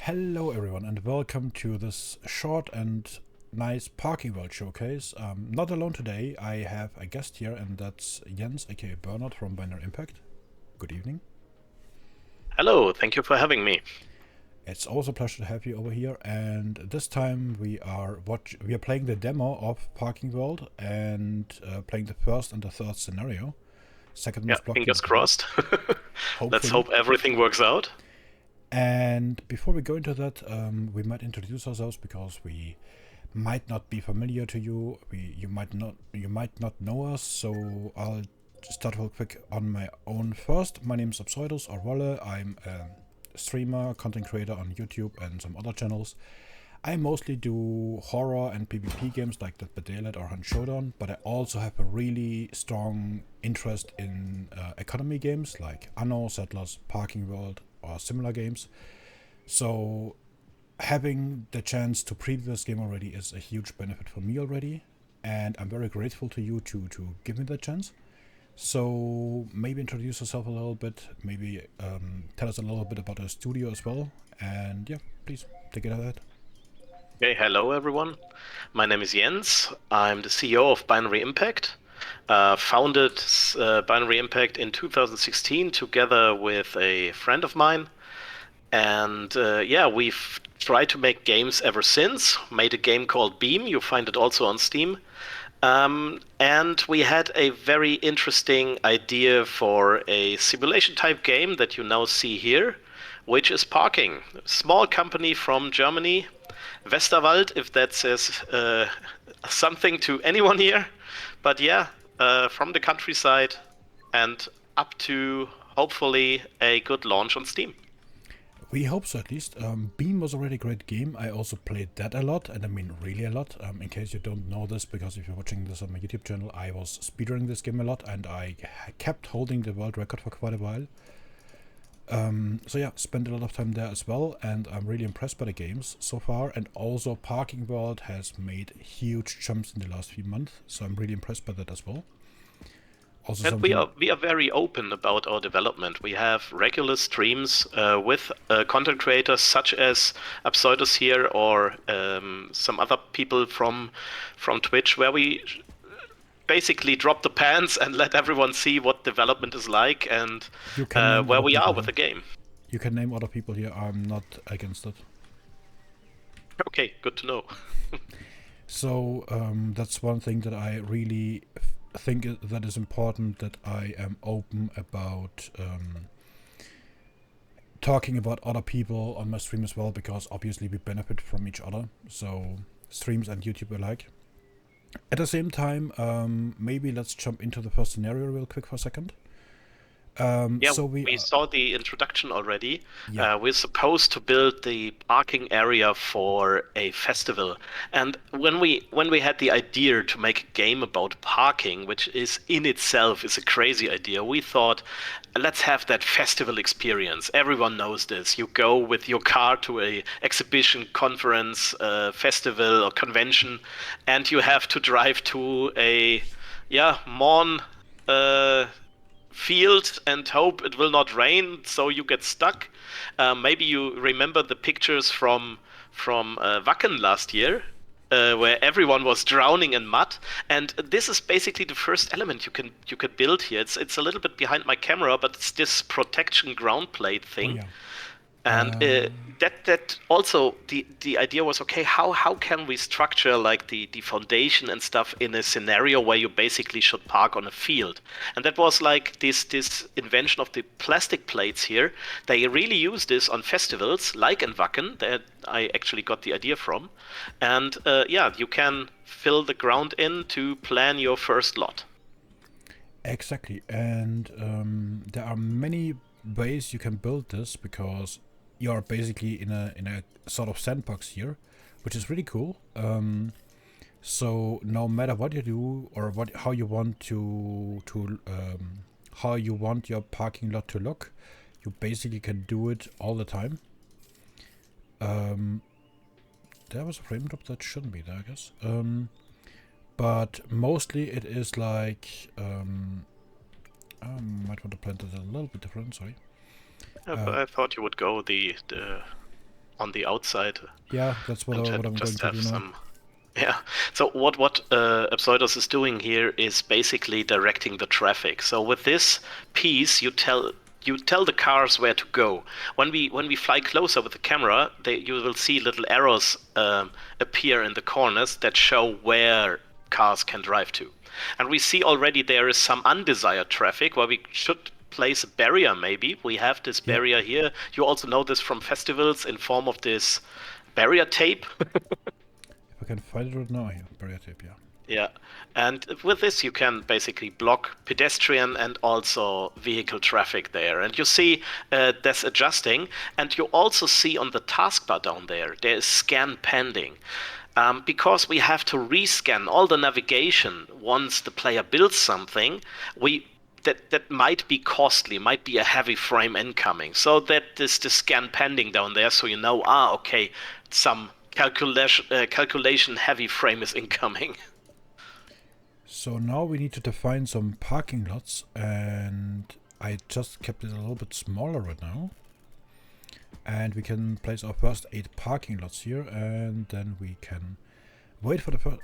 Hello everyone and welcome to this short and nice parking world showcase. Not alone today, I have a guest here and that's Jens aka Bernard from Binary Impact. Good evening. Hello, thank you for having me. It's always a pleasure to have you over here, and this time we are playing the demo of Parking World and playing the first and the third scenario. Second Yeah, most block fingers gameplay, crossed. Let's hopefully. hope everything works out. And before we go into that, we might introduce ourselves because we might not be familiar to you. You might not know us. So I'll start real quick on my own first. My name is Absoidus or Wolle. I'm a streamer, content creator on YouTube and some other channels. I mostly do horror and PvP games like Dead by Daylight or Hunt Showdown, but I also have a really strong interest in economy games like Anno, Settlers, Parking World, or similar games. So having the chance to preview this game already is a huge benefit for me already, and I'm very grateful to you to give me that chance. So maybe introduce yourself a little bit, maybe tell us a little bit about the studio as well, and yeah, please take it ahead. Okay, hello everyone. My name is Jens. I'm the CEO of Binary Impact. Founded Binary Impact in 2016 together with a friend of mine. And yeah, we've tried to make games ever since. Made a game called Beam. You find it also on Steam. And we had a very interesting idea for a simulation type game that you now see here, which is parking. A small company from Germany, Westerwald, if that says something to anyone here. But yeah, from the countryside and up to hopefully a good launch on Steam. We hope so at least. Beam was already a great game. I also played that a lot, and I mean really a lot. In case you don't know this, because if you're watching this on my YouTube channel, I was speedrunning this game a lot, and I kept holding the world record for quite a while. So yeah, spent a lot of time there as well, and I'm really impressed by the games so far. And also, Parking World has made huge jumps in the last few months, so I'm really impressed by that as well. Also, And we something. are we are very open about our development. We have regular streams with content creators such as Absoidus here or some other people from Twitch, where we basically drop the pants and let everyone see what development is like and You can name where other we are people with here. the game. You can name other people here. I'm not against it. Okay, good to know. So that's one thing that I really think that is important, that I am open about talking about other people on my stream as well, because obviously we benefit from each other. So streams and YouTube alike. At the same time, maybe let's jump into the first scenario real quick for a second. Yeah, So we saw the introduction already. yeah. We're supposed to build the parking area for a festival, and when we had the idea to make a game about parking, which is in itself is a crazy idea, we thought, let's have that festival experience. Everyone knows this. You go with your car to a exhibition, conference, festival, or convention, and you have to drive to a lawn. Uh, Field and hope it will not rain, so you get stuck. Maybe you remember the pictures from Wacken last year, where everyone was drowning in mud. And this is basically the first element you can build here. It's a little bit behind my camera, but it's this protection ground plate Oh thing. yeah. And that also the idea was, okay, how can we structure like the foundation and stuff in a scenario where you basically should park on a field. And that was like this invention of the plastic plates here. They really use this on festivals like in Wacken, that I actually got the idea from. And yeah, you can fill the ground in to plan your first lot. Exactly, and there are many ways you can build this, because you are basically in a sort of sandbox here, which is really cool. So no matter what you do or how you want how you want your parking lot to look, you basically can do it all the time. There was a frame drop that shouldn't be there, I guess. But mostly it is like I might want to plant it a little bit different. Sorry. But I thought you would go the on the outside Yeah, that's what and what I'm going just to do have now. some. Yeah. So what Absoidos is doing here is basically directing the traffic. So with this piece, you tell the cars where to go. When we fly closer with the camera, you will see little arrows appear in the corners that show where cars can drive to. And we see already there is some undesired traffic where we should place a barrier. Maybe we have this Yeah, barrier here. You also know this from festivals in form of this barrier tape. if I can find it right now, here, barrier tape. Yeah. Yeah, and with this you can basically block pedestrian and also vehicle traffic there. And you see that's adjusting, and you also see on the taskbar down there is scan pending. Because we have to rescan all the navigation once the player builds something, that might be costly, might be a heavy frame incoming. So that is the scan pending down there, so you know, okay, some calculation heavy frame is incoming. So now we need to define some parking lots, and I just kept it a little bit smaller right now. And we can place our first 8 parking lots here, and then we can wait for the first...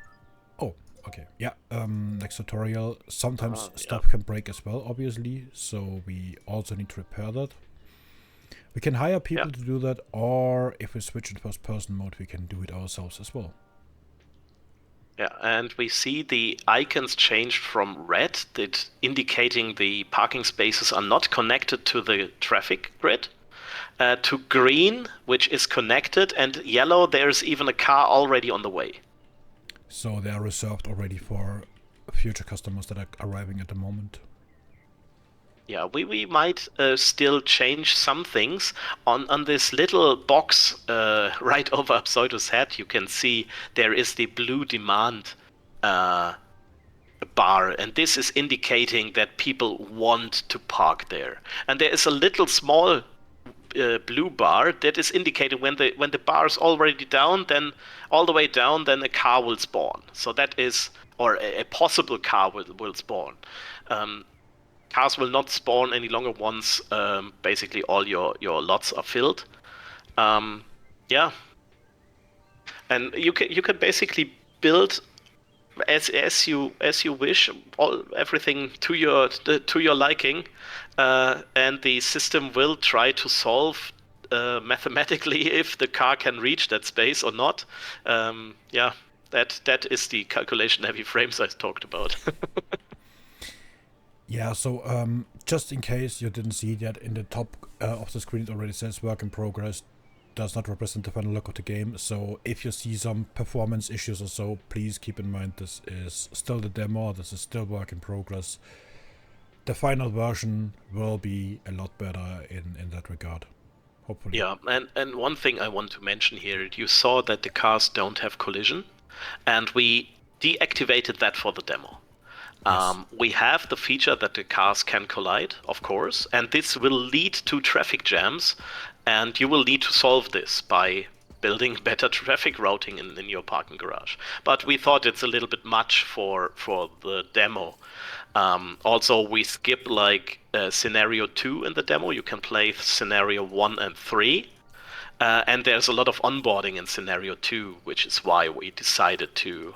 Oh, okay. Yeah, next tutorial. Sometimes stuff can break as well, obviously, so we also need to repair that. We can hire people to do that, or if we switch in first person mode, we can do it ourselves as well. Yeah, and we see the icons changed from red, that indicating the parking spaces are not connected to the traffic grid, to green, which is connected, and yellow, there's even a car already on the way. So they are reserved already for future customers that are arriving at the moment. Yeah, we might still change some things. On this little box right over Pseudo's head, you can see there is the blue demand bar, and this is indicating that people want to park there. And there is a little small blue bar that is indicating when the bar is already down, then all the way down, then a car will spawn. So that is, or a possible car will spawn. Cars will not spawn any longer once basically all your lots are filled. Yeah, and you can basically build as you wish, everything to your liking, and the system will try to solve mathematically if the car can reach that space or not. Yeah, that is the calculation heavy frames I talked about. Yeah, so just in case you didn't see that, in the top of the screen it already says work in progress, does not represent the final look of the game. So if you see some performance issues or so, please keep in mind this is still the demo, this is still work in progress. The final version will be a lot better in that regard, hopefully. Yeah, and one thing I want to mention here, you saw that the cars don't have collision, and we deactivated that for the demo. Yes. We have the feature that the cars can collide, of course, and this will lead to traffic jams, and you will need to solve this by building better traffic routing in your parking garage. But we thought it's a little bit much for the demo. Also, we skip like scenario 2 in the demo. You can play scenario 1 and 3. And there's a lot of onboarding in scenario 2, which is why we decided to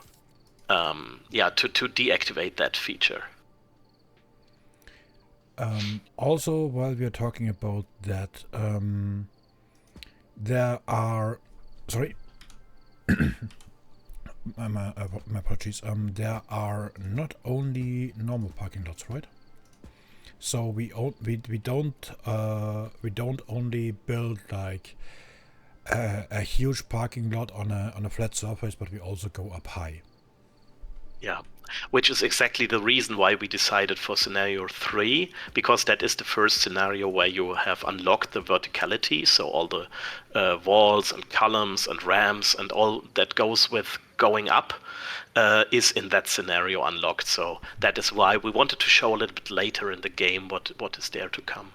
to deactivate that feature. Also, while we are talking about that, there are... Sorry. my apologies. There are not only normal parking lots, right? So we don't only build like a huge parking lot on a flat surface, but we also go up high. Yeah, which is exactly the reason why we decided for scenario 3, because that is the first scenario where you have unlocked the verticality, so all the walls and columns and ramps and all that goes with going up is in that scenario unlocked. So that is why we wanted to show a little bit later in the game what is there to come.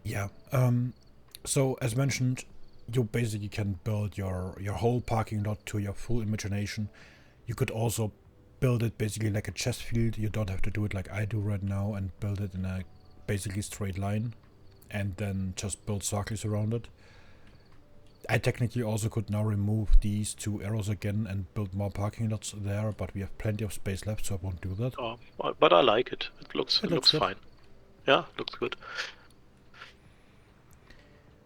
Yeah. So as mentioned, you basically can build your whole parking lot to your full imagination. You could also build it basically like a chess field. You don't have to do it like I do right now and build it in a basically straight line and then just build circles around it. I technically also could now remove these 2 arrows again and build more parking lots there, but we have plenty of space left, so I won't do that. But I like it. It It looks looks good. fine. Yeah, looks good.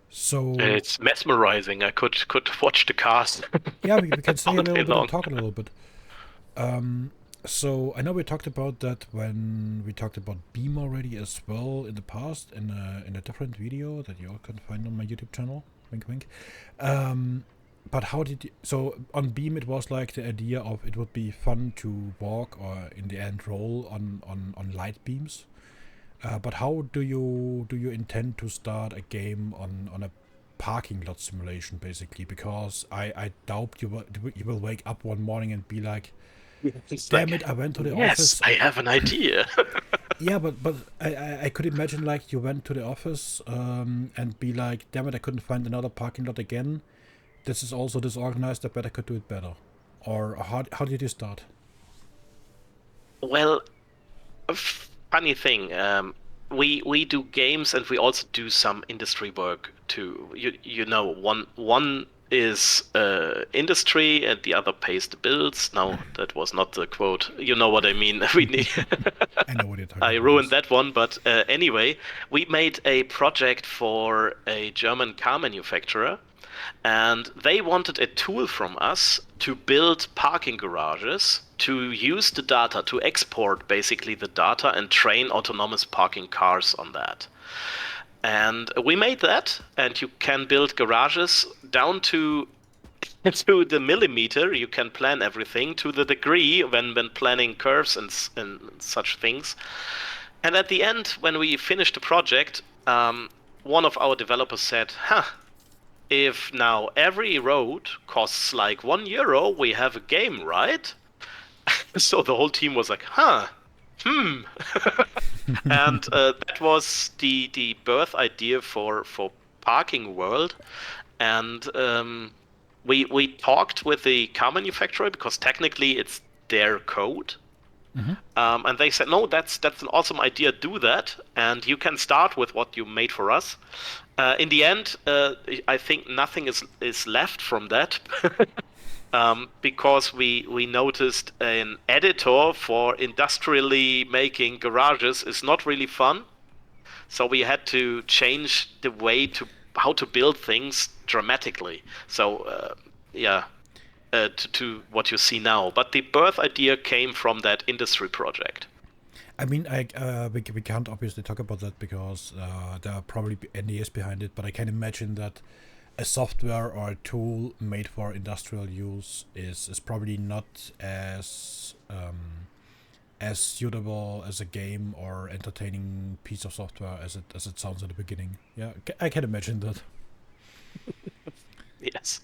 So It's mesmerizing. I could watch the cars yeah, we can stay all a day little bit and long. talk a little bit. So I know we talked about that when we talked about Beam already as well in the past in a different video that you all can find on my YouTube channel. Wink, wink. But how did you, so on Beam it was like the idea of it would be fun to walk or in the end roll on light beams. But how do you intend to start a game on a parking lot simulation basically? Because I doubt you will wake up one morning and be like, It's damn like, it, I went to the yes, office. I have an idea. Yeah, but I could imagine like you went to the office and be like, damn it, I couldn't find another parking lot again. This is also disorganized. I bet I could do it better. Or how did you start? Well, funny thing. We do games and we also do some industry work too. You know, one is industry and the other pays the bills. No, that was not the quote. You know what I mean. We need. I know what you're talking I about. ruined Yes. that one, but anyway, we made a project for a German car manufacturer, and they wanted a tool from us to build parking garages to use the data, to export basically the data and train autonomous parking cars on that. And we made that, and you can build garages down to to the millimeter. You can plan everything to the degree when planning curves and such things. And at the end, when we finished the project, one of our developers said, "Huh, if now every road costs like €1, we have a game, right?" So the whole team was like, "Huh, hmm." And that was the birth idea for Parking World. And we talked with the car manufacturer because technically it's their code. And they said, no, that's an awesome idea. Do that, and you can start with what you made for us. In the end, I think nothing is left from that because we noticed an editor for industrially making garages is not really fun. So we had to change the way to how to build things dramatically. So yeah, to what you see now. But the birth idea came from that industry project. I mean, we can't obviously talk about that because there are probably NDAs behind it, but I can imagine that a software or a tool made for industrial use is probably not as suitable as a game or entertaining piece of software as it sounds at the beginning. Yeah, I can imagine that. Yes.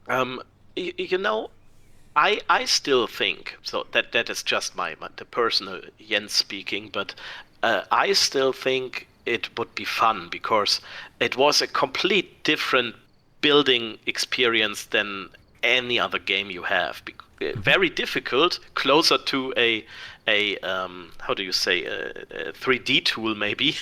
Um, you know, I still think so that is just my the personal Jens speaking, but I still think it would be fun because it was a complete different building experience than any other game you have. Very difficult, closer to a how do you say a 3D tool maybe.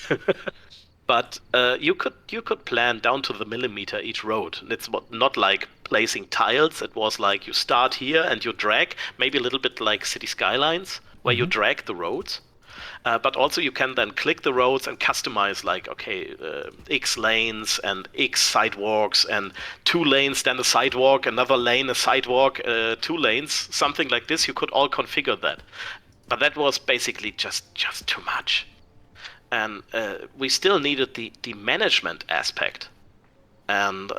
But you could plan down to the millimeter each road. It's not like placing tiles. It was like you start here and you drag, maybe a little bit like City Skylines, where you drag the roads. But also you can then click the roads and customize like, okay, X lanes and X sidewalks and 2 lanes, then a sidewalk, another lane, a sidewalk, 2 lanes, something like this. You could all configure that. But that was basically just too much. And we still needed the management aspect. And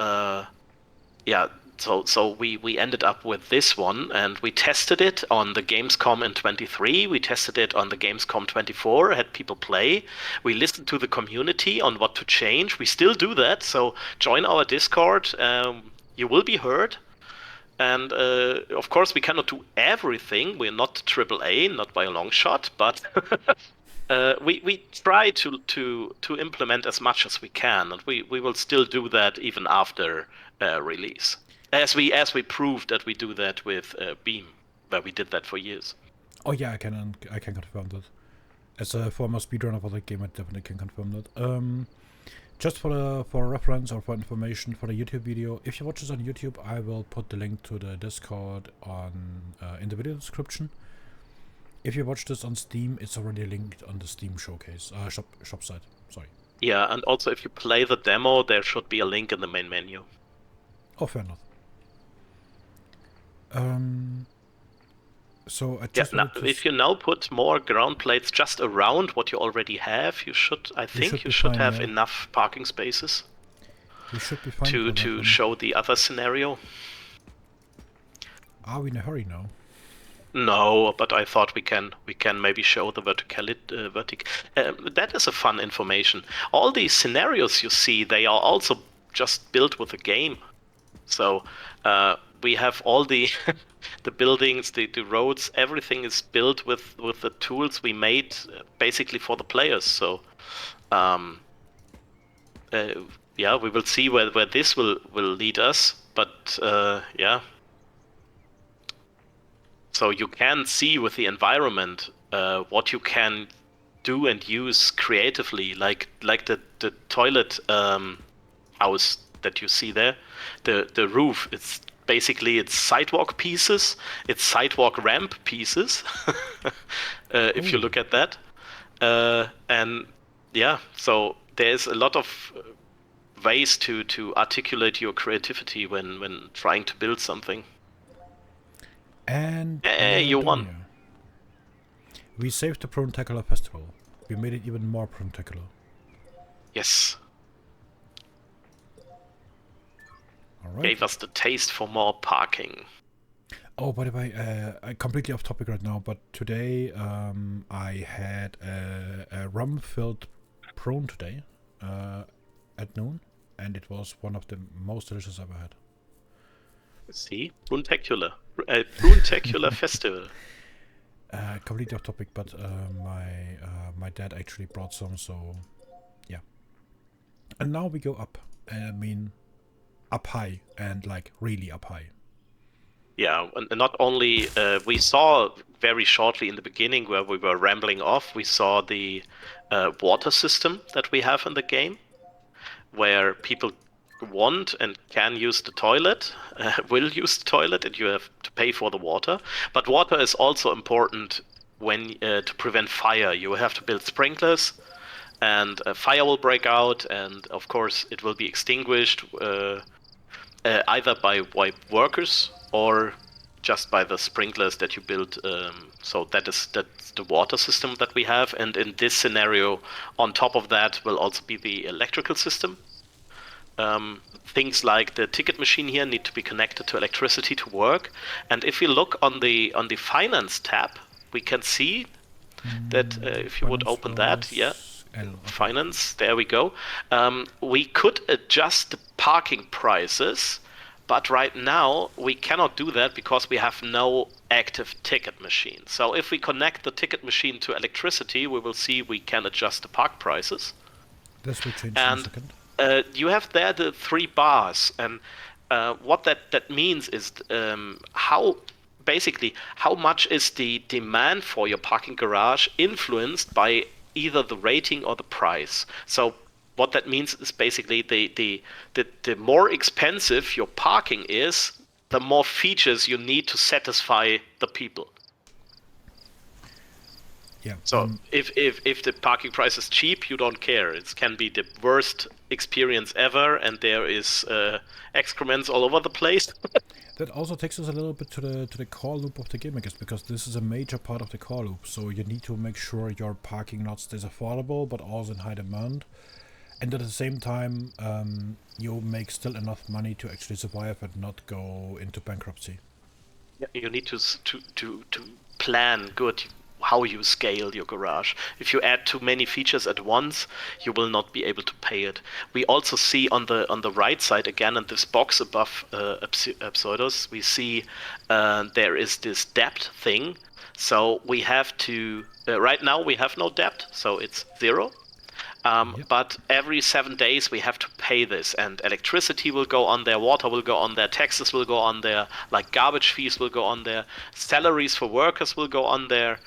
yeah, so we ended up with this one, and we tested it on the Gamescom in 23. We tested it on the Gamescom 24. Had people play. We listened to the community on what to change. We still do that. So join our Discord. You will be heard. And of course, we cannot do everything. We're not AAA, not by a long shot, but we try to implement as much as we can, and we will still do that even after release, as we proved that we do that with Beam, where we did that for years. Oh yeah, I can confirm that. As a former speedrunner for the game, I definitely can confirm that. Just for reference or for information for the YouTube video, if you watch this on YouTube, I will put the link to the Discord on in the video description. If you watch this on Steam, it's already linked on the Steam showcase shop site. Sorry. Yeah, and also if you play the demo, there should be a link in the main menu. Oh, fair enough. So I Yeah, just now, if you now put more ground plates just around what you already have, I think you should have enough parking spaces. We should be fine to show the other scenario. Are we in a hurry now? No, but I thought we can maybe show the that is a fun information. All these scenarios you see, they are also just built with a game. So we have all the the buildings, the roads, everything is built with the tools we made basically for the players. So yeah, we will see where this will lead us. But yeah. So you can see with the environment what you can do and use creatively, like the toilet house that you see there, the roof. It's basically sidewalk pieces, it's sidewalk ramp pieces. If you look at that, and yeah, so there's a lot of ways to articulate your creativity when trying to build something. And you won. We saved the Pruntacular Festival. We made it even more Pruntacular. Yes. Alright. Gave us the taste for more parking. Oh, by the way, I'm completely off topic right now, but today I had a rum-filled prawn today at noon, and it was one of the most delicious I've ever had. See? Pruntacular Festival. Completely off topic, but my dad actually brought some, so yeah. And now we go up. I mean, up high, and like really up high. Yeah, and not only we saw very shortly in the beginning where we were rambling off, we saw the water system that we have in the game, where people want and can use the toilet, will use the toilet, and you have to pay for the water. But water is also important when to prevent fire. You have to build sprinklers, and a fire will break out, and of course it will be extinguished either by workers or just by the sprinklers that you build. So that's the water system that we have, and in this scenario, on top of that will also be the electrical system. Things like the ticket machine here need to be connected to electricity to work. And if you look on the finance tab, we can see that if you would open that, yeah, finance, there we go. We could adjust the parking prices, but right now we cannot do that because we have no active ticket machine. So if we connect the ticket machine to electricity, we will see we can adjust the park prices. This will change in a second. You have there the 3 bars, and what that means is how much is the demand for your parking garage influenced by either the rating or the price. So what that means is basically the more expensive your parking is, the more features you need to satisfy the people. Yeah. So if the parking price is cheap, you don't care. It can be the worst experience ever, and there is excrements all over the place. That also takes us a little bit to the core loop of the game, I guess, because this is a major part of the core loop. So you need to make sure your parking not stays affordable, but also in high demand, and at the same time, you make still enough money to actually survive and not go into bankruptcy. Yeah, you need to plan good how you scale your garage. If you add too many features at once, you will not be able to pay it. We also see on the right side again in this box above Pseudos, we see there is this debt thing. So we have to right now we have no debt, so it's 0. Yep. But every 7 days we have to pay this, and electricity will go on there, water will go on there, taxes will go on there, like garbage fees will go on there, salaries for workers will go on there.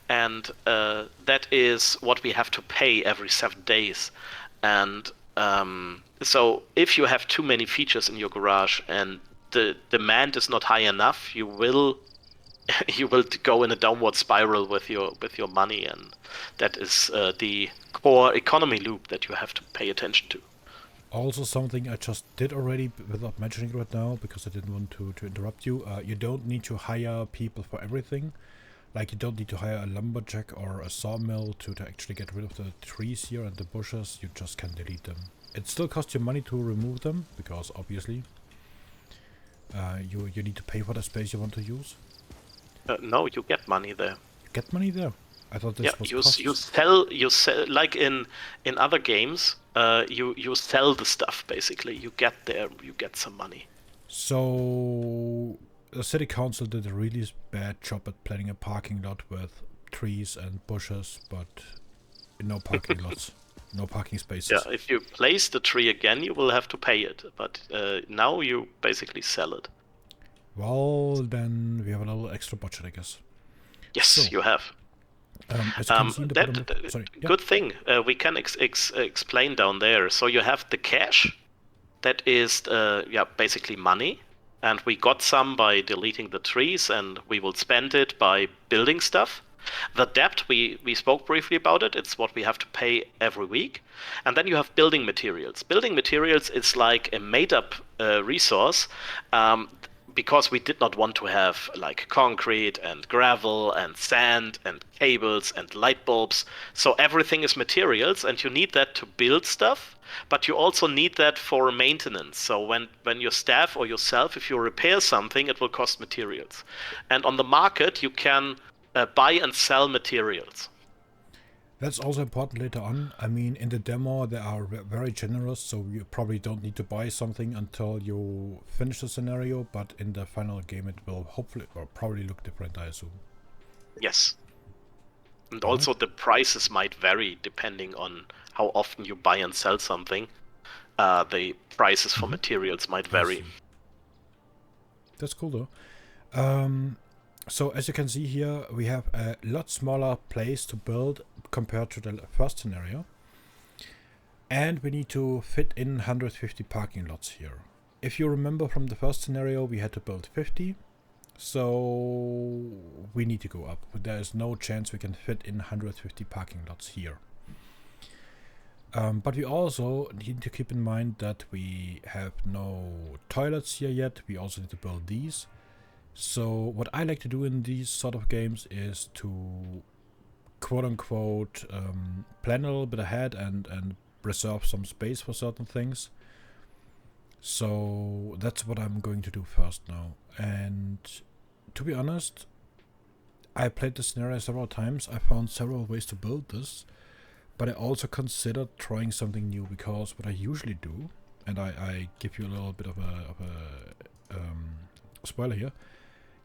and that is what we have to pay every 7 days. And so if you have too many features in your garage and the demand is not high enough, you will you will go in a downward spiral with your money, and that is the core economy loop that you have to pay attention to. Also, something I just did already without mentioning it right now because I didn't want to interrupt you. You don't need to hire people for everything. Like, you don't need to hire a lumberjack or a sawmill to actually get rid of the trees here and the bushes. You just can delete them. It still costs you money to remove them because obviously you need to pay for the space you want to use. No, you get money there. You get money there. I thought this Yeah, was you sell like in other games. You sell the stuff basically. You get there, you get some money. So the city council did a really bad job at planning a parking lot with trees and bushes, but no parking lots, no parking Yeah, spaces. if you place the tree again, you will have to pay it. But now you basically sell it. Well, then we have a little extra budget, I guess. Yes, So, you have. as you can see in the bottom, sorry, yeah. Good thing we can explain down there. So you have the cash, that is yeah, basically money, and we got some by deleting the trees, and we will spend it by building stuff. The debt, we spoke briefly about it. It's what we have to pay every week. And then you have building materials. Building materials is like a made up resource, because we did not want to have like concrete and gravel and sand and cables and light bulbs. So everything is materials, and you need that to build stuff, but you also need that for maintenance. So when your staff or yourself, if you repair something, it will cost materials. And on the market, you can buy and sell materials. That's also important later on. I mean, in the demo, they are very generous, so you probably don't need to buy something until you finish the scenario, but in the final game, it will hopefully or probably look different, I assume. Yes. And Alright. also the prices might vary depending on how often you buy and sell something. The prices for materials might I vary. see. That's cool though. So as you can see here, we have a lot smaller place to build compared to the first scenario. And we need to fit in 150 parking lots here. If you remember from the first scenario, we had to build 50. So we need to go up. There is no chance we can fit in 150 parking lots here. But we also need to keep in mind that we have no toilets here yet. We also need to build these. So what I like to do in these sort of games is to quote-unquote plan a little bit ahead and reserve some space for certain things. So that's what I'm going to do first now. And to be honest, I played this scenario several times. I found several ways to build this, but I also considered trying something new, because what I usually do, and I give you a little bit of a spoiler here.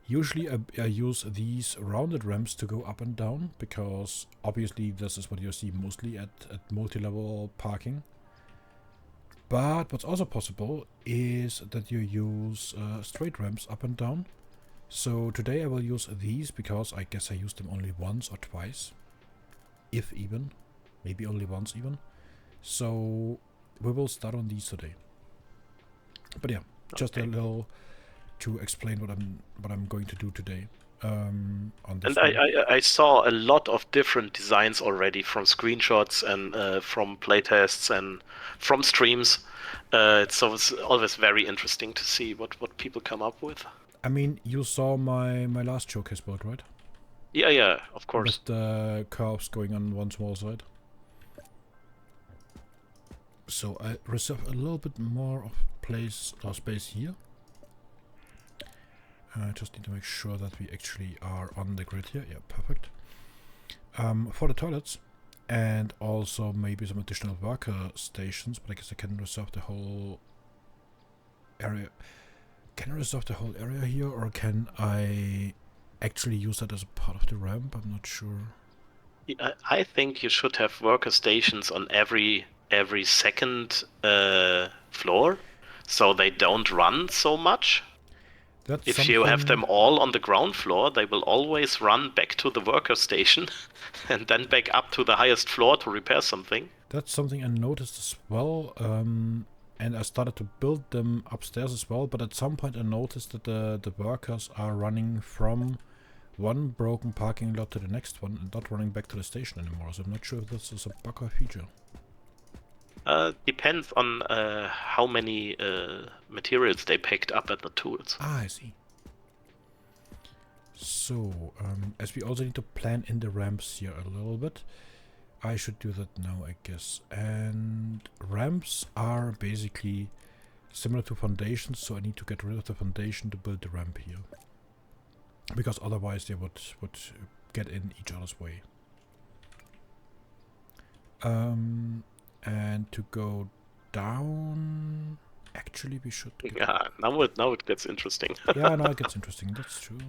Usually I use these rounded ramps to go up and down, because obviously this is what you see mostly at multi-level parking. But what's also possible is that you use straight ramps up and down. So today I will use these, because I guess I used them only once or twice. If even. Maybe only once even. So we will start on these today. But yeah, just a little to explain what I'm going to do today. On this And one. I saw a lot of different designs already from screenshots and from playtests and from streams. It's always very interesting to see what people come up with. I mean, you saw my last showcase build, right? Yeah, of course. With the curves going on one small side. So I reserve a little bit more of place or space here. I just need to make sure that we actually are on the grid here. Yeah, perfect. For the toilets, and also maybe some additional worker stations, but I guess I can reserve the whole area. Can I reserve the whole area here, or can I actually use that as a part of the ramp? I'm not sure. I think you should have worker stations on every second floor, so they don't run so much. That's If you have them something. all on the ground floor, they will always run back to the worker station and then back up to the highest floor to repair something. That's something I noticed as well. And I started to build them upstairs as well. But at some point, I noticed that the workers are running from one broken parking lot to the next one and not running back to the station anymore. So I'm not sure if this is a bug or a feature. Depends on how many materials they picked up at the tools. Ah, I see. So, as we also need to plan in the ramps here a little bit, I should do that now, I guess. And ramps are basically similar to foundations, so I need to get rid of the foundation to build the ramp here. Because otherwise they would get in each other's way. And to go down, actually we should. Yeah, now it gets interesting. Yeah, now it gets interesting. That's true.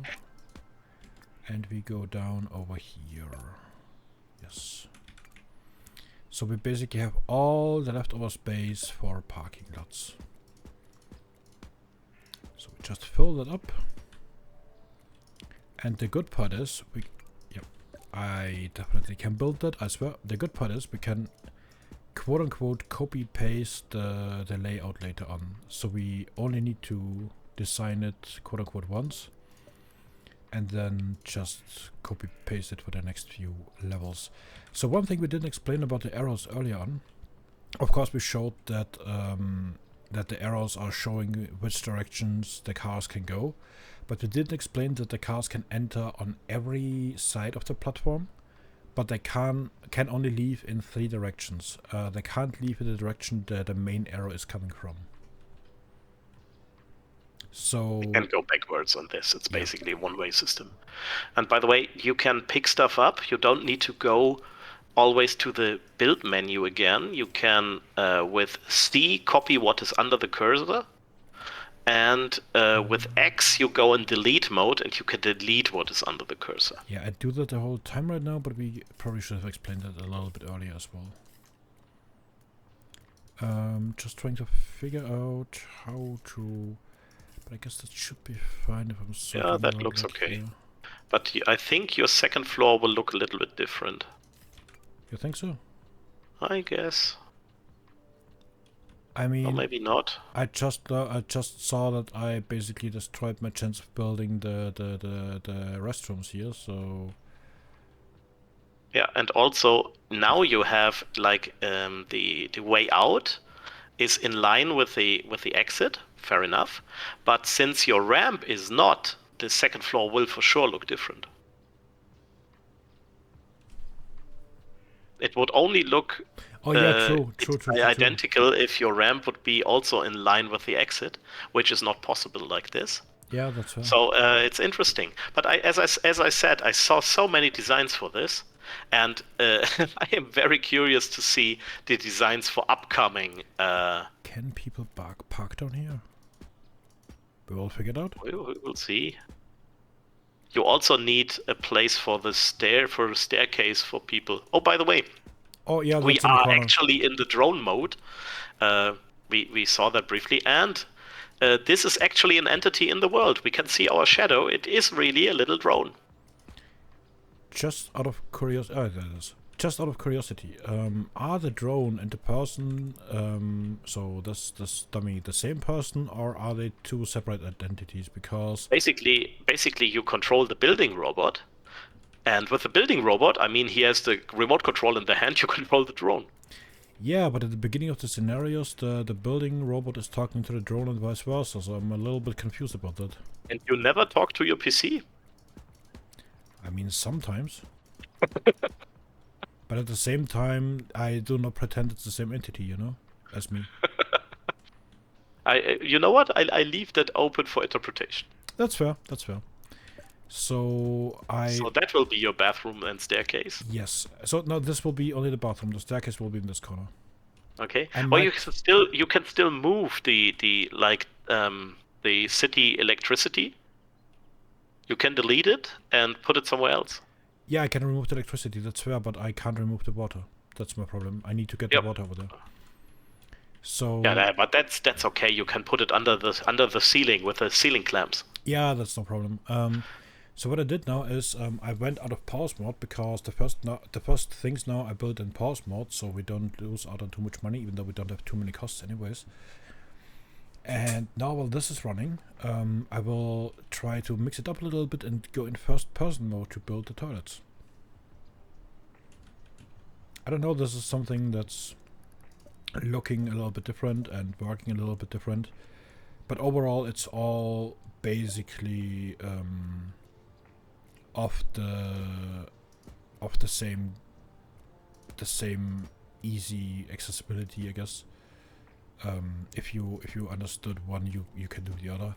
And we go down over here. Yes. So we basically have all the leftover space for parking lots. So we just fill that up. And the good part is, I definitely can build that, I swear. The good part is we can quote-unquote copy-paste the layout later on. So we only need to design it quote-unquote once. And then just copy-paste it for the next few levels. So one thing we didn't explain about the arrows earlier on. Of course we showed that that the arrows are showing which directions the cars can go. But we didn't explain that the cars can enter on every side of the platform. But they can only leave in 3 directions. They can't leave in the direction that the main arrow is coming from. So You can go backwards on this. It's basically a one-way system. And by the way, you can pick stuff up. You don't need to go always to the build menu again. You can, with C, copy what is under the cursor. And with X, you go in delete mode and you can delete what is under the cursor. yeah, I do that the whole time right now, but we probably should have explained that a little bit earlier as well. Just trying to figure out how to... But I guess that should be fine if I'm sorting. Yeah, that looks out okay. here. But I think your second floor will look a little bit different. You think so? I guess. I mean, Or maybe not. I just saw that I basically destroyed my chance of building the restrooms here, so... Yeah, and also now you have like the way out is in line with the exit, fair enough. But since your ramp is not, the second floor will for sure look different. It would only look Oh yeah, true. identical if your ramp would be also in line with the exit, which is not possible like this. Yeah, that's fair. So it's interesting. But as I said, I saw so many designs for this, and I am very curious to see the designs for upcoming. Can people park down here? We will figure it out. We'll see. You also need a place for the staircase for people. Oh, by the way, Oh yeah, we that's in the are corner. actually in the drone mode. We saw that briefly, and this is actually an entity in the world. We can see our shadow. It is really a little drone. Just out of curiosity, there it is. Just out of curiosity, are the drone and the person, so this dummy, the same person, or are they 2 separate identities? Because Basically, you control the building robot, and with the building robot, I mean he has the remote control in the hand. You control the drone. yeah, but at the beginning of the scenarios, the building robot is talking to the drone and vice versa. So I'm a little bit confused about that. And you never talk to your PC. I mean, sometimes. But at the same time, I do not pretend it's the same entity, you know, as me. You know what? I leave that open for interpretation. That's fair. That's fair. So So that will be your bathroom and staircase. Yes. So no, this will be only the bathroom. The staircase will be in this corner. Okay. And Well, you can still move the city electricity. You can delete it and put it somewhere else. Yeah, I can remove the electricity. That's fair, but I can't remove the water. That's my problem. I need to get the water over there. So Yeah, but that's okay. You can put it under the ceiling with the ceiling clamps. Yeah, that's no problem. So what I did now is I went out of pause mode because the first things now I built in pause mode, so we don't lose out on too much money, even though we don't have too many costs anyways. And now while this is running, I will try to mix it up a little bit and go in first person mode to build the toilets. I don't know, this is something that's looking a little bit different and working a little bit different, but overall it's all basically of the same easy accessibility, I guess. If you understood one, you can do the other.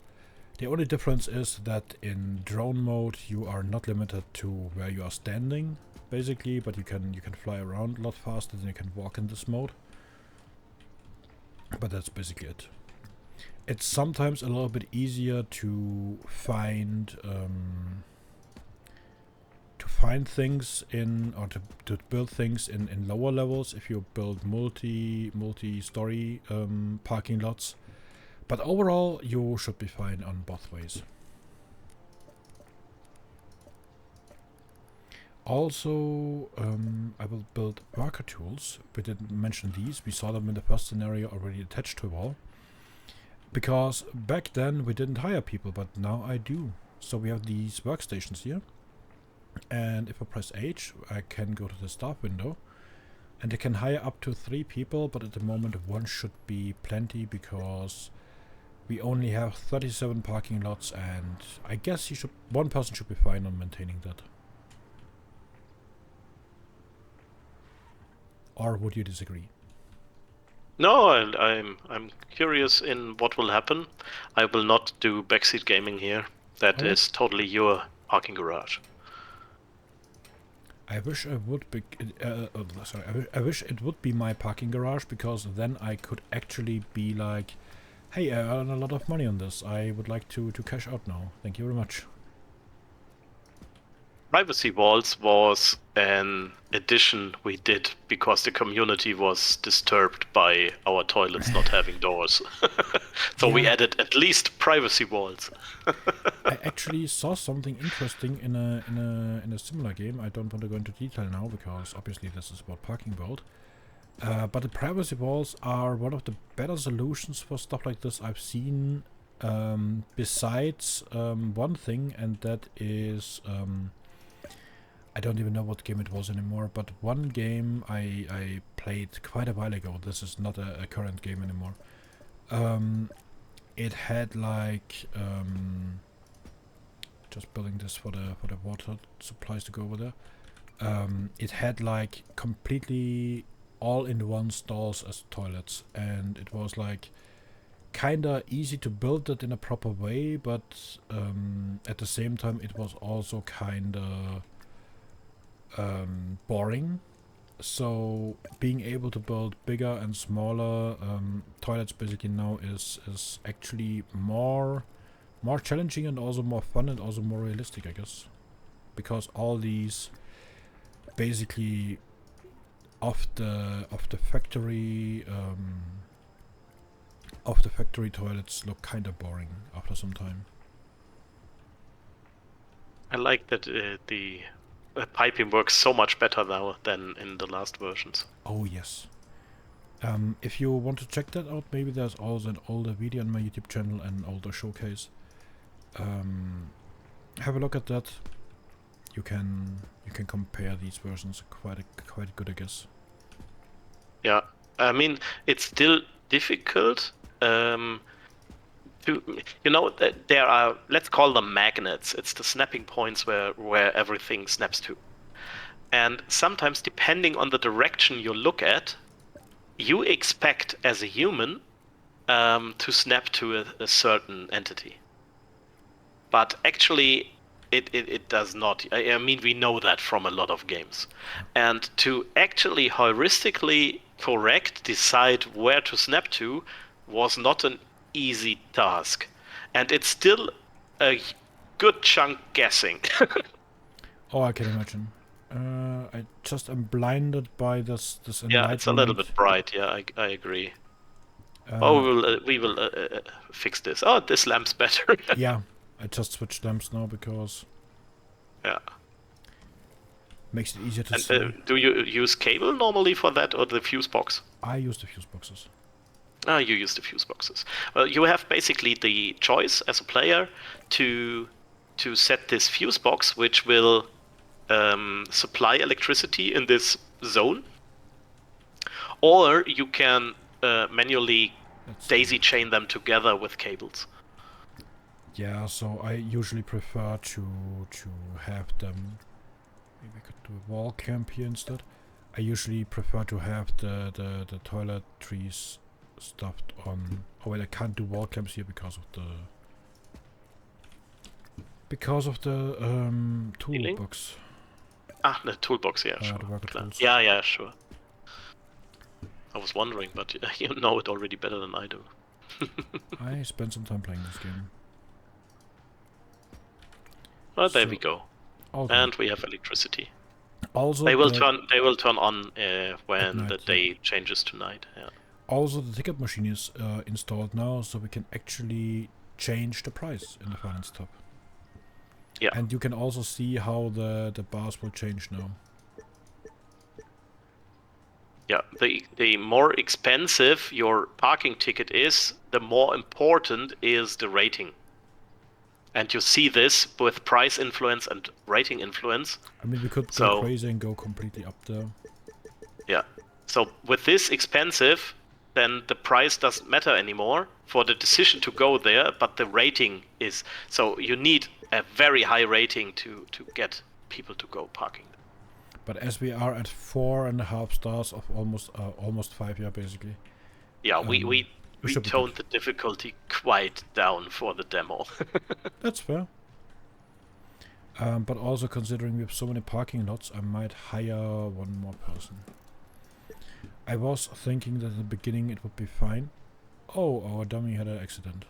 The only difference is that in drone mode you are not limited to where you are standing, basically, but you can fly around a lot faster than you can walk in this mode. But that's basically it. It's sometimes a little bit easier to find things in, or to build things in lower levels if you build multi-story parking lots. But overall, you should be fine on both ways. Also, I will build worker tools. We didn't mention these. We saw them in the first scenario already attached to a wall. Because back then we didn't hire people, but now I do. So we have these workstations here. And if I press H, I can go to the staff window. And I can hire up to 3 people, but at the moment 1 should be plenty because we only have 37 parking lots, and I guess one person should be fine on maintaining that. Or would you disagree? No, I'm curious in what will happen. I will not do backseat gaming here. That Alright. is totally your parking garage. I wish I would be. Sorry, I wish it would be my parking garage, because then I could actually be like, "Hey, I earn a lot of money on this. I would like to cash out now. Thank you very much." Privacy Walls was an addition we did because the community was disturbed by our toilets not having doors. So we Yeah. added at least privacy walls. I actually saw something interesting in a similar game. I don't want to go into detail now because obviously this is about parking world. But the privacy walls are one of the better solutions for stuff like this I've seen. Besides one thing, and that is I don't even know what game it was anymore. But one game I played quite a while ago. This is not a current game anymore. It had like just building this for the water supplies to go over there. It had like completely all-in-one stalls as toilets, and it was like kinda easy to build it in a proper way, but at the same time it was also kinda boring. So being able to build bigger and smaller toilets basically now is actually more challenging, and also more fun, and also more realistic, I guess, because all these basically of the factory toilets look kind of boring after some time. I like that the piping works so much better now than in the last versions. Oh yes. If you want to check that out, maybe there's also an older video on my YouTube channel, an older showcase. Have a look at that. You can compare these versions. Quite good, I guess. Yeah, I mean, it's still difficult to, there are, let's call them magnets. It's the snapping points where everything snaps to. And sometimes, depending on the direction you look at, you expect as a human to snap to a certain entity. But actually, it does not. I mean, we know that from a lot of games. And to actually heuristically decide where to snap to was not an easy task. And it's still a good chunk guessing. Oh, I can imagine. I just am blinded by this enlightenment. Yeah, it's a little bit bright. Yeah, I agree. Uh, We will fix this. Oh, this lamp's better. yeah, I just switch lamps now because Yeah. makes it easier to And see. do you use cable normally for that, or the fuse box? I use the fuse boxes. Ah, you use the fuse boxes. Well, you have basically the choice as a player to set this fuse box, which will supply electricity in this zone, or you can manually Let's daisy chain them together with cables. Yeah, so I usually prefer to have them. Maybe I could do a wall camp here instead. I usually prefer to have the toiletries stuffed on. Oh wait, I can't do wall camps here because of the Ceiling? toolbox. Ah, the toolbox, yeah, sure. The worker Klar. tools. Yeah, yeah, sure. I was wondering, but you know it already better than I do. I spent some time playing this game. Well, there So, we go. okay. And we have electricity. Also, They will turn on when night, the day changes to night. Yeah. Also, the ticket machine is installed now, so we can actually change the price in the finance tab. Yeah. And you can also see how the bars will change now. Yeah, the more expensive your parking ticket is, the more important is the rating. And you see this with price influence and rating influence. I mean, we could go crazy and go completely up there. Yeah. So with this expensive, then the price doesn't matter anymore for the decision to go there, but the rating is. So you need a very high rating to get people to go parking. But as we are at 4.5 stars of almost 5, yeah, basically. Yeah, we toned the difficulty quite down for the demo. That's fair. But also considering we have so many parking lots, I might hire one more person. I was thinking that at the beginning it would be fine. Oh, our dummy had an accident.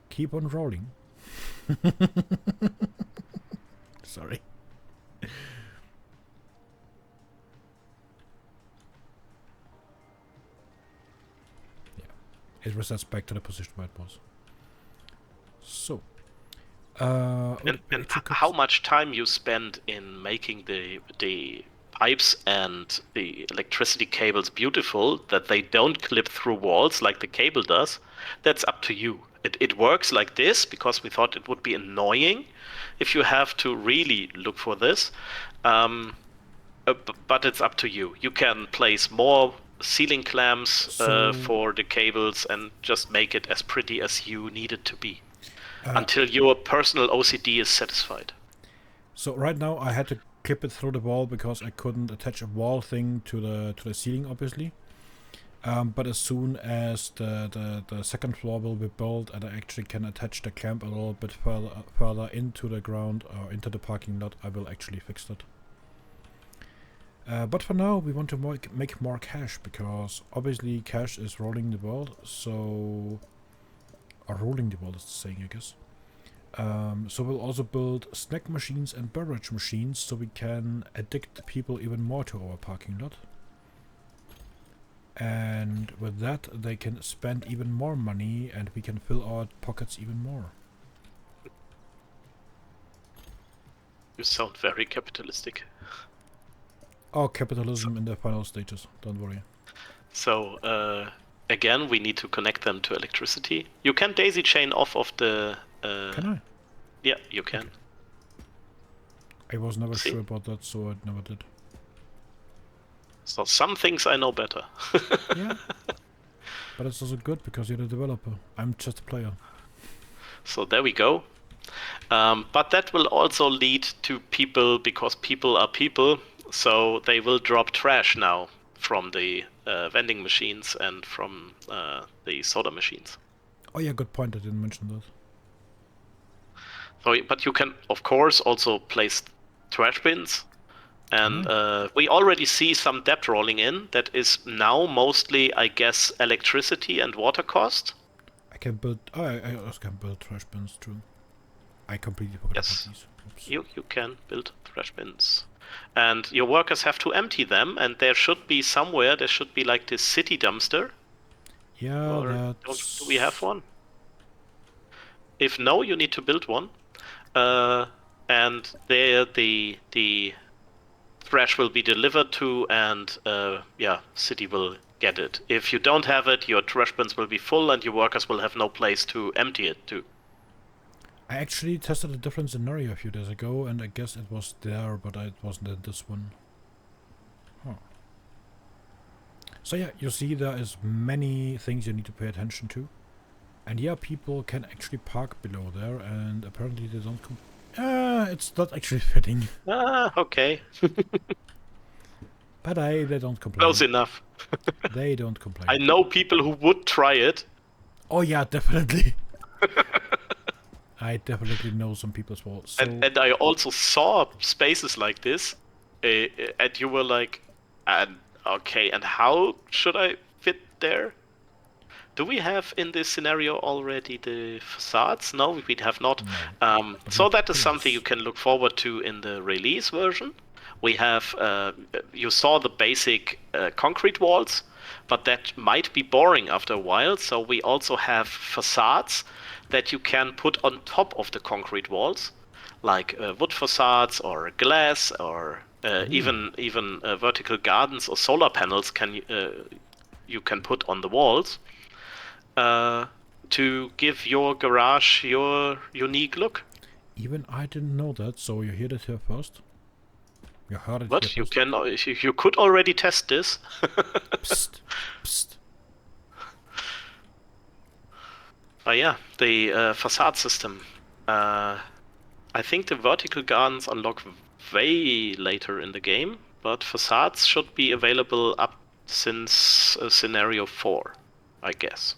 Keep on rolling. Sorry. It resets back to the position where it was. So. And how much time you spend in making the pipes and the electricity cables beautiful, that they don't clip through walls like the cable does, that's up to you. It works like this because we thought it would be annoying if you have to really look for this. But it's up to you. You can place more ceiling clamps for the cables and just make it as pretty as you need it to be. Until your personal OCD is satisfied. So right now I had to clip it through the wall because I couldn't attach a wall thing to the ceiling, obviously. But as soon as the second floor will be built and I actually can attach the clamp a little bit further into the ground or into the parking lot, I will actually fix that. But for now, we want to make more cash because obviously cash is rolling the world. So. Or ruling the world is the saying, I guess. So we'll also build snack machines and beverage machines so we can addict people even more to our parking lot. And with that, they can spend even more money and we can fill our pockets even more. You sound very capitalistic. Oh, capitalism in the final stages, don't worry. So, again, we need to connect them to electricity. You can daisy chain off of the... Can I? Yeah, you can. Okay. I was never sure about that, so I never did. So some things I know better. Yeah. But it's also good because you're the developer. I'm just a player. So there we go. But that will also lead to people, because people are people, so they will drop trash now from the vending machines and from the soda machines. Oh yeah, good point, I didn't mention that. So, but you can, of course, also place trash bins. And we already see some debt rolling in that is now mostly, I guess, electricity and water cost. I can build... Oh, I also can build trash bins too. I completely forgot about these. Oops. You can build trash bins. And your workers have to empty them, and there should be somewhere, there should be like this city dumpster. Yeah, that's... Do we have one? If no, you need to build one. And there the trash will be delivered to, and city will get it. If you don't have it, your trash bins will be full, and your workers will have no place to empty it to. I actually tested a different scenario a few days ago, and I guess it was there, but it wasn't in this one. Huh. So yeah, you see there is many things you need to pay attention to. And yeah, people can actually park below there, and apparently they don't it's not actually fitting. Okay. But they don't complain. Close enough. They don't complain. I know people who would try it. Oh yeah, definitely. I definitely know some people as well. So And I also saw spaces like this, and you were like, okay, and how should I fit there? Do we have in this scenario already the facades? No, we have not. No. So that is something you can look forward to in the release version. We have, you saw the basic concrete walls, but that might be boring after a while. So we also have facades that you can put on top of the concrete walls, like wood facades or glass, or even vertical gardens or solar panels you can put on the walls to give your garage your unique look. Even I didn't know that, so you heard it here first. You heard it But here first. you could already test this. Psst, psst. Yeah, the facade system. I think the vertical gardens unlock way later in the game, but facades should be available up since scenario 4, I guess.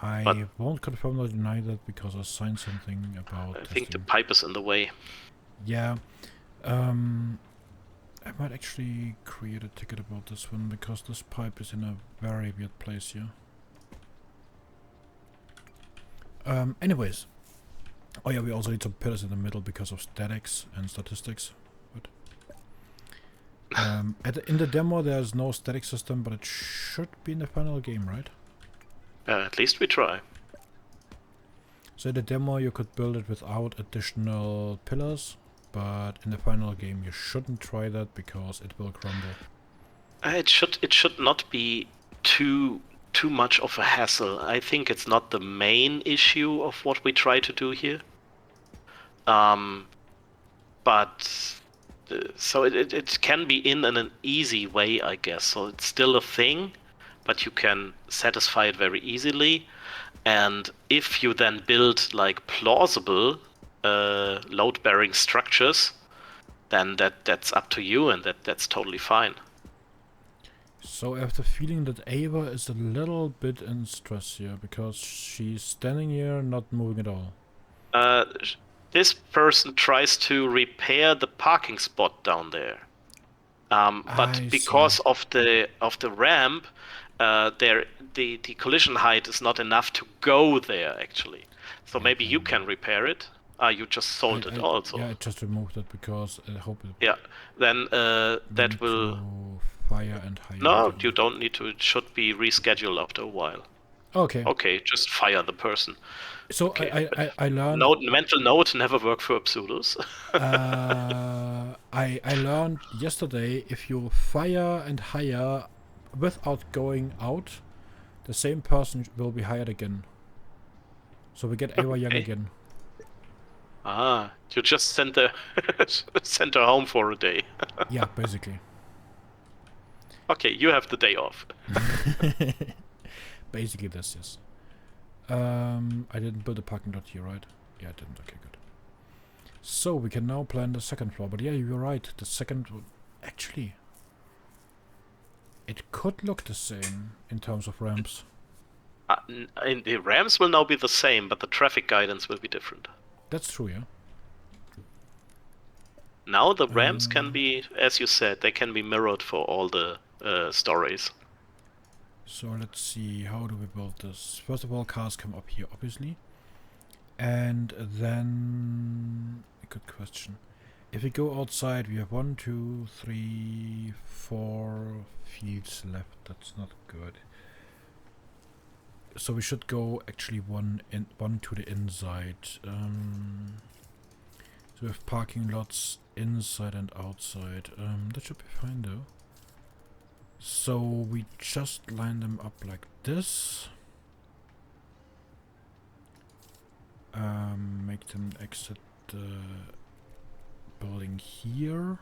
I won't confirm or deny that because I signed something about I testing. think the pipe is in the way. Yeah. I might actually create a ticket about this one because this pipe is in a very weird place here. Anyways. Oh yeah, we also need some pillars in the middle because of statics and statistics. But in the demo there's no static system, but it should be in the final game, right? At least we try. So in the demo you could build it without additional pillars, but in the final game you shouldn't try that because it will crumble. It should not be too much of a hassle. I think it's not the main issue of what we try to do here. But so it can be in an easy way, I guess. So it's still a thing, but you can satisfy it very easily. And if you then build like plausible load-bearing structures, then that's up to you, and that's totally fine. So I have the feeling that Ava is a little bit in stress here because she's standing here not moving at all. This person tries to repair the parking spot down there. But because of the ramp, the collision height is not enough to go there actually. So yeah, maybe you can repair it. You just sold it also. Yeah, I just removed it because I hope it. Yeah, then that will. Fire and hire. No, you don't need to. It should be rescheduled after a while. Okay. Okay, just fire the person. So okay. I learned. Mental note: never work for pseudos. I learned yesterday if you fire and hire without going out, the same person will be hired again. So we get Ava Young again. You just sent her home for a day. Yeah, basically. Okay, you have the day off. Basically this is. I didn't build a parking lot here, right? Yeah, I didn't. Okay, good. So we can now plan the second floor. But yeah, you're right. The second... Actually... It could look the same in terms of ramps. The ramps will now be the same, but the traffic guidance will be different. That's true, yeah. Now the ramps can be, as you said, they can be mirrored for all the stories. So let's see, how do we build this? First of all, cars come up here, obviously. And then... A good question. If we go outside, we have 1, 2, 3, 4 fields left. That's not good. So we should go actually one to the inside. So we have parking lots inside and outside. That should be fine though. So we just line them up like this. Make them exit the building here.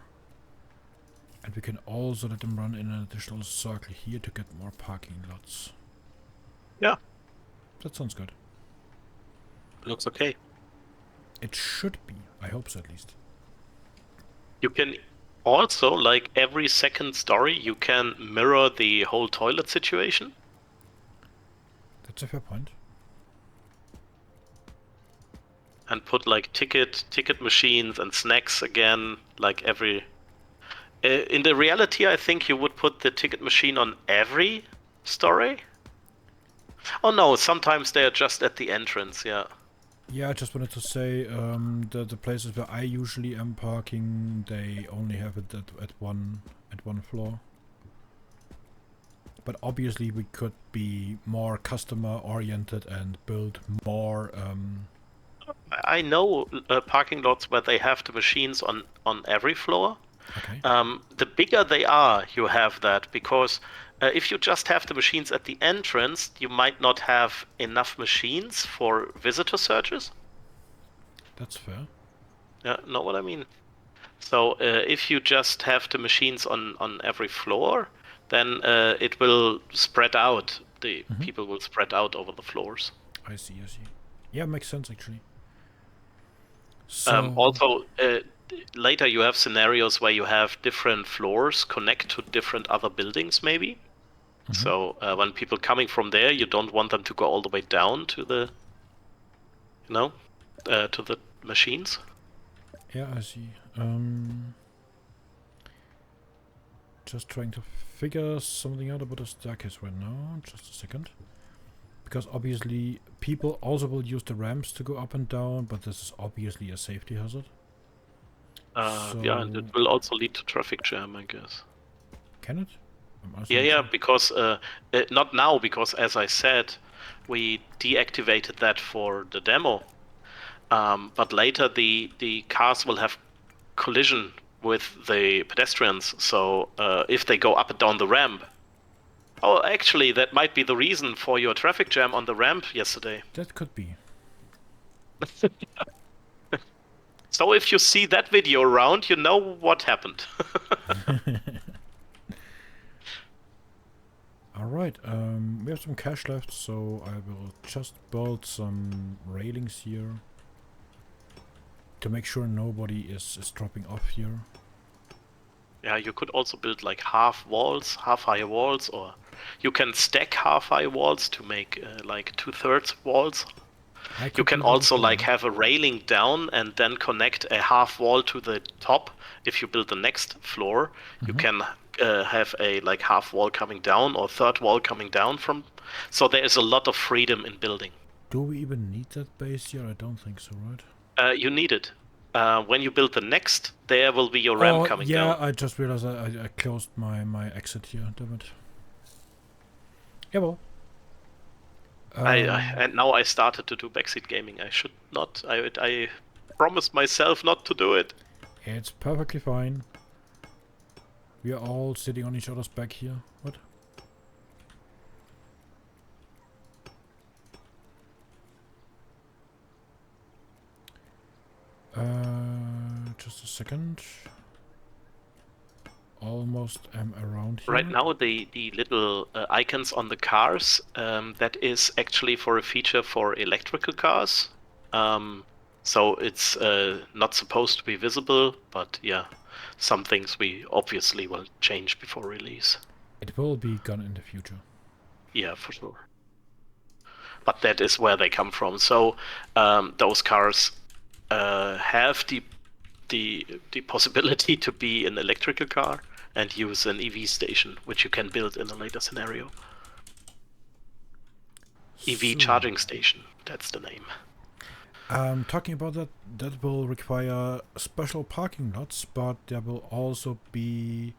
And we can also let them run in an additional circle here to get more parking lots. Yeah. That sounds good. Looks okay. It should be. I hope so, at least. You can also, like every second story, you can mirror the whole toilet situation. That's a fair point. And put like ticket machines and snacks again, like every. In the reality, I think you would put the ticket machine on every story. Oh no, sometimes they are just at the entrance. Yeah. Yeah, I just wanted to say the places where I usually am parking, they only have it at one floor. But obviously we could be more customer oriented and build more. I know parking lots where they have the machines on every floor. Okay. The bigger they are, you have that because if you just have the machines at the entrance, you might not have enough machines for visitor searches. That's fair. Yeah, know what I mean? So if you just have the machines on every floor, then it will spread out. The people will spread out over the floors. I see. Yeah, makes sense actually. So Also, later you have scenarios where you have different floors connect to different other buildings, maybe. So when people coming from there, you don't want them to go all the way down to the, to the machines. yeah, I see. Just trying to figure something out about the staircase right now. Just a second. Because obviously people also will use the ramps to go up and down, but this is obviously a safety hazard. Yeah, and it will also lead to traffic jam, I guess. Can it? Yeah, because not now, because as I said, we deactivated that for the demo. But later the cars will have collision with the pedestrians. So if they go up and down the ramp. Oh, actually, that might be the reason for your traffic jam on the ramp yesterday. That could be. So if you see that video around, you know what happened. Alright, we have some cash left, so I will just build some railings here to make sure nobody is dropping off here. Yeah, you could also build like half high walls, or you can stack half high walls to make like 2/3 walls. You can also like have a railing down and then connect a half wall to the top. If you build the next floor, you can have a like half wall coming down or third wall coming down from. So there is a lot of freedom in building. Do we even need that base here? I don't think so, right? You need it. When you build the next, there will be your ramp coming down. Yeah, I just realized I closed my exit here, damn it. Yeah, well. And now I started to do backseat gaming. I should not. I promised myself not to do it. It's perfectly fine. We are all sitting on each other's back here. What? Just a second. Almost am around here. Right now, the little icons on the cars, that is actually for a feature for electrical cars. So it's not supposed to be visible, but yeah, some things we obviously will change before release. It will be gone in the future. Yeah, for sure. But that is where they come from. So those cars have the possibility to be an electrical car and use an EV station, which you can build in a later scenario. EV charging station, that's the name. Talking about that will require special parking lots, but there will also be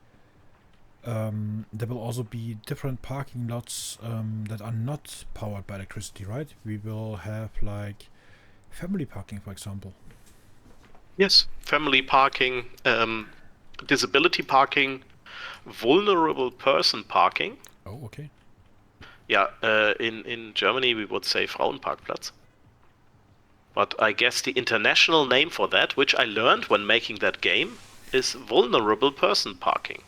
There will also be different parking lots that are not powered by electricity, right? We will have like family parking, for example. Yes, family parking, disability parking, vulnerable person parking. Oh, okay. Yeah, in Germany we would say Frauenparkplatz. But I guess the international name for that, which I learned when making that game, is vulnerable person parking.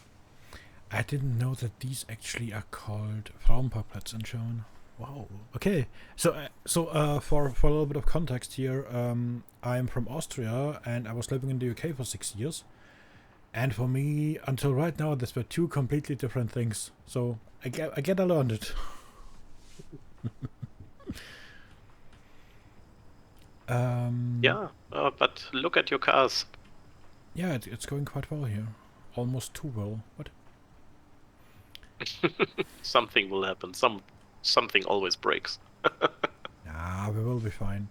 I didn't know that these actually are called Frauenparkplätze in German. Wow. Okay. So for a little bit of context here, I'm from Austria and I was living in the UK for 6 years. And for me, until right now, these were two completely different things. So I learned it. Yeah, but look at your cars. Yeah, it's going quite well here. Almost too well. What? Something will happen. Something always breaks. Nah, we will be fine.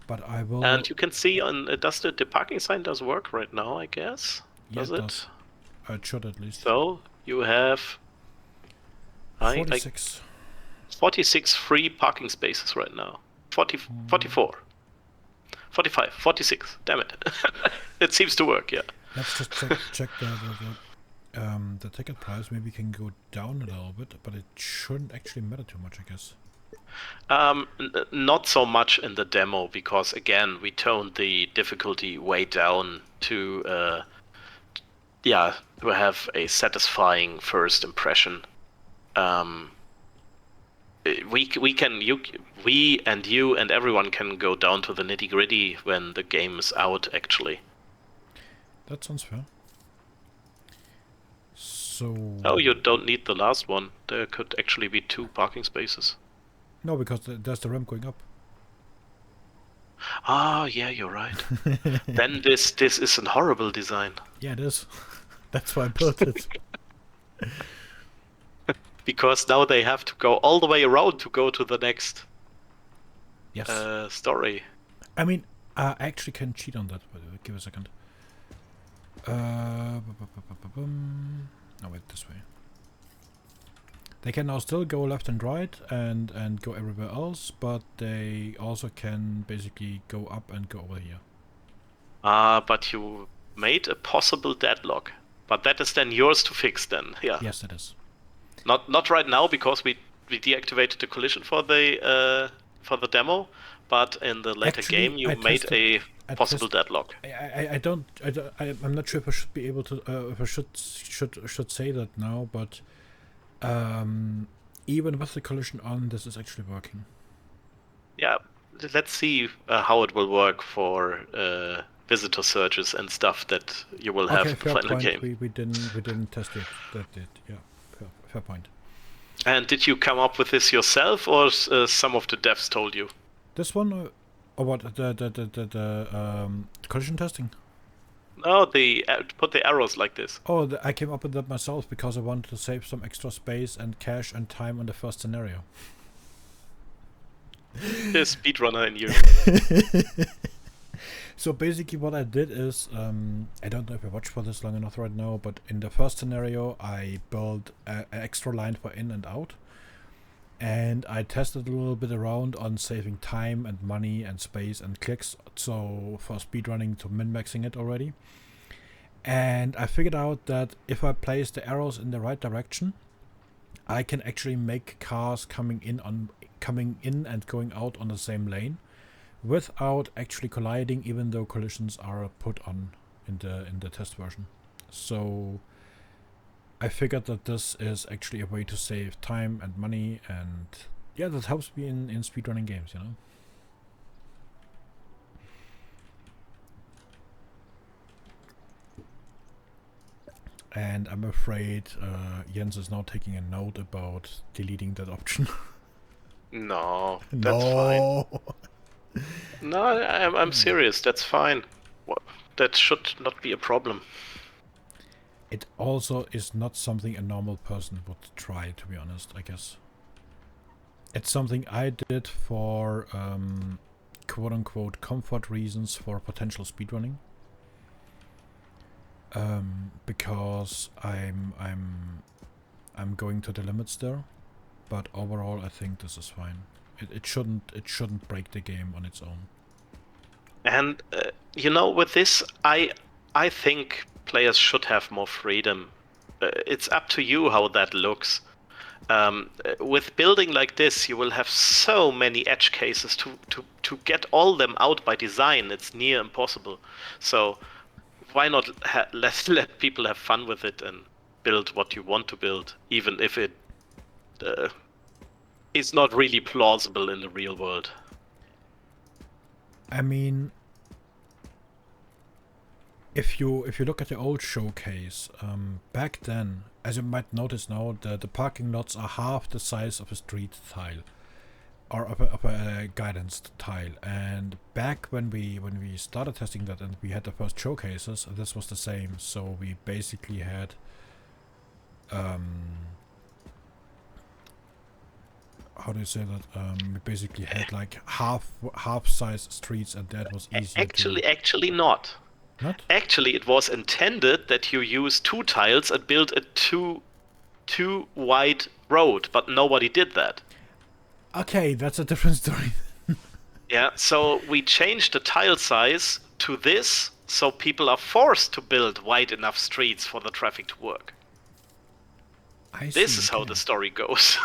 But I And will. you can see on does the parking sign does work right now, I guess. Yeah, Does it does. it? It should at least. So you have I 46. 46 free parking spaces right now. 40, Hmm. 44, 45, 46. Damn it. It seems to work, yeah. Let's just check the ticket price. Maybe can go down a little bit, but it shouldn't actually matter too much, I guess. Not so much in the demo because again we toned the difficulty way down to to have a satisfying first impression. Um, we can we and you and everyone can go down to the nitty gritty when the game is out. Actually, That sounds fair. So. oh, you don't need the last one. There could actually be 2 parking spaces. No, because there's the ramp going up. Ah, yeah, you're right. Then this is a horrible design. Yeah, it is. That's why I built it. Because now they have to go all the way around to go to the next Yes. story. I mean, I actually can cheat on that, by the way. Give a second. Oh, wait, this way. They can now still go left and right and go everywhere else, but they also can basically go up and go over here. But you made a possible deadlock. But that is then yours to fix then. Yeah. Yes, it is. Not right now because we deactivated the collision for the demo, but in the later Actually, game you I made tested- a possible deadlock. I'm not sure if I should be able to if I should say that now, but even with the collision on, this is actually working. Yeah, let's see how it will work for visitor searches and stuff that you will have Okay, in the fair final point. game. We didn't test it. That did, yeah. Fair point. And did you come up with this yourself, or some of the devs told you? This one, or what? The collision testing. No, put the arrows like this. Oh, I came up with that myself because I wanted to save some extra space and cash and time on the first scenario. The speedrunner in you. So basically what I did is, I don't know if I watched for this long enough right now, but in the first scenario I built an extra line for in and out. And I tested a little bit around on saving time and money and space and clicks, so for speedrunning to min-maxing it already. And I figured out that if I place the arrows in the right direction, I can actually make cars coming in and going out on the same lane without actually colliding, even though collisions are put on in the test version. So I figured that this is actually a way to save time and money, and yeah, that helps me in speedrunning games, you know. And I'm afraid Jens is now taking a note about deleting that option. No, that's fine. No, I'm serious. That's fine. That should not be a problem. It also is not something a normal person would try, to be honest, I guess. It's something I did for quote-unquote comfort reasons for potential speedrunning. because I'm going to the limits there. But overall, I think this is fine. It shouldn't break the game on its own. And with this, I think players should have more freedom. It's up to you how that looks. With building like this, you will have so many edge cases to get all them out by design. It's near impossible. So why not let people have fun with it and build what you want to build, even if it uh, is not really plausible in the real world. I mean, if you look at the old showcase, back then, as you might notice now, the parking lots are half the size of a street tile or of a guidance tile. And back when we started testing that and we had the first showcases, this was the same. So we basically had how do you say that? We basically had like half size streets, and that was easier Actually not. not. Actually, it was intended that you use two tiles and build a two wide road, but nobody did that. Okay, that's a different story. Yeah, so we changed the tile size to this, so people are forced to build wide enough streets for the traffic to work. This is how the story goes.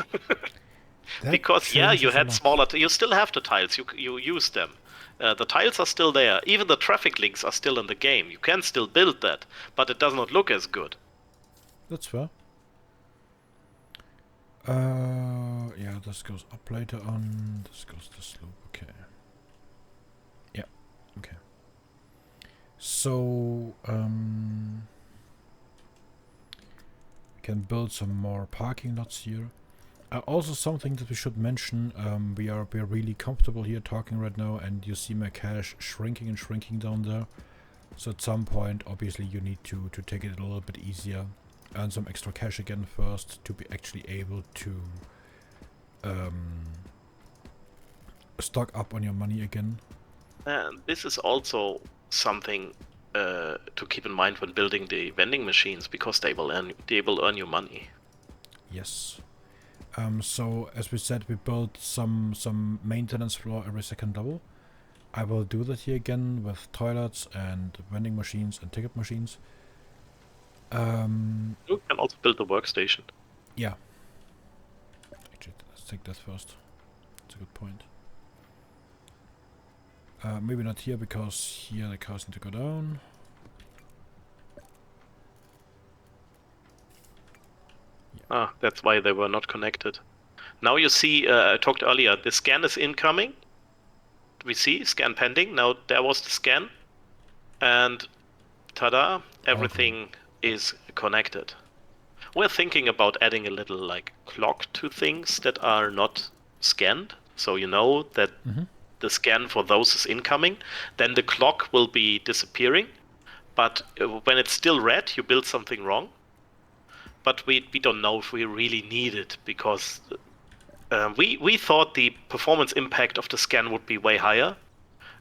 Because you had smaller. You still have the tiles. You use them. The tiles are still there. Even the traffic links are still in the game. You can still build that, but it does not look as good. That's fair. Yeah, this goes up later on. This goes to slope. Okay. Yeah. Okay. So, we can build some more parking lots here. Also, something that we should mention. We're really comfortable here talking right now, and you see my cash shrinking and shrinking down there. So at some point, obviously, you need to take it a little bit easier, earn some extra cash again first to be actually able to stock up on your money again. And this is also something to keep in mind when building the vending machines, because they will earn you money. Yes. So as we said, we built some maintenance floor every second level. I will do that here again with toilets and vending machines and ticket machines. You can also build a workstation. Yeah. Actually, let's take that first. That's a good point. Maybe not here, because here the cars need to go down. Ah, that's why they were not connected. Now you see, I talked earlier, the scan is incoming. We see scan pending. Now there was the scan, and ta-da, everything is connected. We're thinking about adding a little like clock to things that are not scanned, so you know that the scan for those is incoming. Then the clock will be disappearing, but when it's still red, you build something wrong. But we don't know if we really need it, because we thought the performance impact of the scan would be way higher.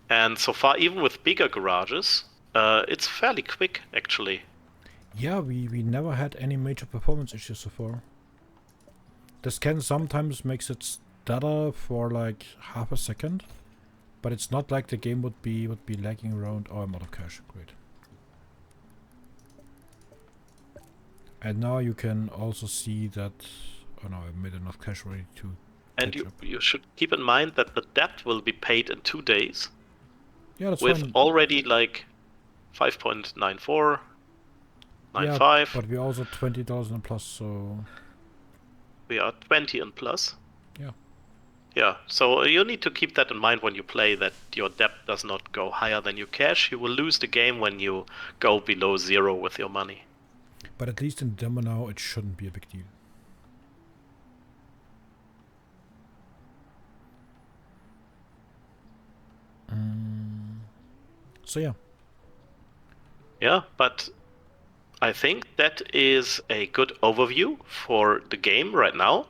And so far, even with bigger garages, it's fairly quick, actually. Yeah, we never had any major performance issues so far. The scan sometimes makes it stutter for like half a second, but it's not like the game would be lagging around. Oh, I'm out of cash. Great. And now you can also see that. Oh no, I made enough cash ready to. And you should keep in mind that the debt will be paid in 2 days. Yeah, that's with fine. Already like 5.94, 95. Yeah, but we're also $20 in plus, so. We are 20 in plus. Yeah. Yeah, so you need to keep that in mind when you play, that your debt does not go higher than your cash. You will lose the game when you go below zero with your money. But at least in the demo now, it shouldn't be a big deal. So yeah. Yeah, but I think that is a good overview for the game right now.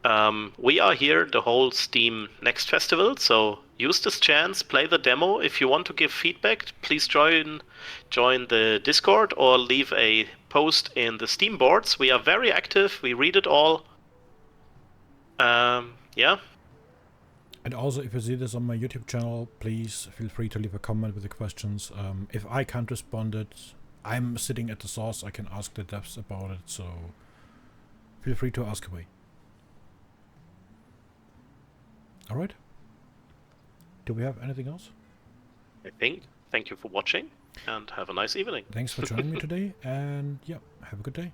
We are here the whole Steam Next Festival, so use this chance, play the demo. If you want to give feedback, please join the Discord or leave a post in the Steam boards. We are very active. We read it all. Yeah. And also, if you see this on my YouTube channel, please feel free to leave a comment with the questions. If I can't respond it, I'm sitting at the source. I can ask the devs about it, so feel free to ask away. All right. Do we have anything else? I think. Thank you for watching and have a nice evening. Thanks for joining me today, and yeah, have a good day.